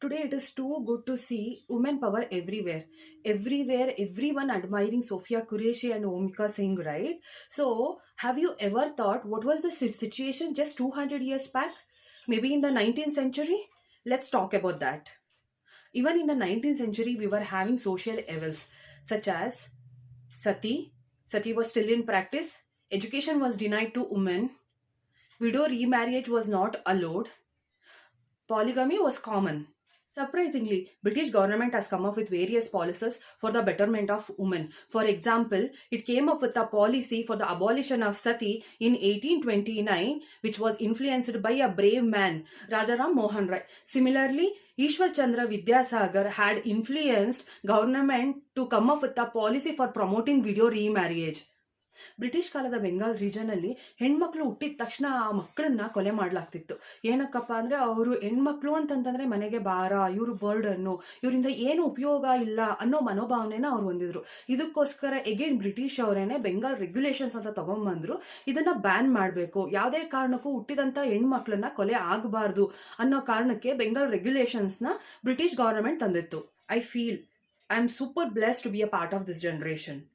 Today it is too good to see women power everywhere. Everywhere, everyone admiring Sofia Qureshi and Omika Singh, right? So, have you ever thought what was the situation just 200 years back? Maybe in the 19th century? Let's talk about that. Even in the 19th century, we were having social evils such as sati. Sati was still in practice. Education was denied to women. Widow remarriage was not allowed. Polygamy was common. Surprisingly, British government has come up with various policies for the betterment of women. For example, it came up with a policy for the abolition of sati in 1829, which was influenced by a brave man, Rajaram Mohan Rai. Similarly, Ishwar Chandra Vidyasagar had influenced government to come up with a policy for promoting widow remarriage. British ಕಾಲದ Bengal region ಅಲ್ಲಿ ಹೆಣ್ಮಕ್ಳು ಹುಟ್ಟಿದ ತಕ್ಷಣ ಆ ಮಕ್ಕಳನ್ನ ಕೊಲೆ ಮಾಡ್ಲಾಗ್ತಿತ್ತು. ಏನಕ್ಕಪ್ಪ ಅಂದ್ರೆ ಅವರು ಹೆಣ್ಮಕ್ಳು ಅಂತಂತಂದ್ರೆ ಮನೆಗೆ ಭಾರ, ಇವರು ಬರ್ಡನ್ನು, ಇವರಿಂದ ಏನು ಉಪಯೋಗ ಇಲ್ಲ ಅನ್ನೋ ಮನೋಭಾವನೆನ ಅವ್ರು ಹೊಂದಿದ್ರು. ಇದಕ್ಕೋಸ್ಕರ ಎಗೇನ್ ಬ್ರಿಟಿಷ್ ಅವರೇನೆ ಬೆಂಗಾಲ್ ರೆಗ್ಯುಲೇಷನ್ಸ್ ಅಂತ ತಗೊಂಡ್ಬಂದ್ರು. ಇದನ್ನ ಬ್ಯಾನ್ ಮಾಡಬೇಕು, ಯಾವುದೇ ಕಾರಣಕ್ಕೂ ಹುಟ್ಟಿದಂತ ಹೆಣ್ಮಕ್ಳನ್ನ ಕೊಲೆ ಆಗಬಾರ್ದು ಅನ್ನೋ ಕಾರಣಕ್ಕೆ ಬೆಂಗಾಲ್ ರೆಗ್ಯುಲೇಷನ್ಸ್ ನ ಬ್ರಿಟಿಷ್ ಗವರ್ನಮೆಂಟ್ ತಂದಿತ್ತು. I feel I am super blessed to be a part of this generation.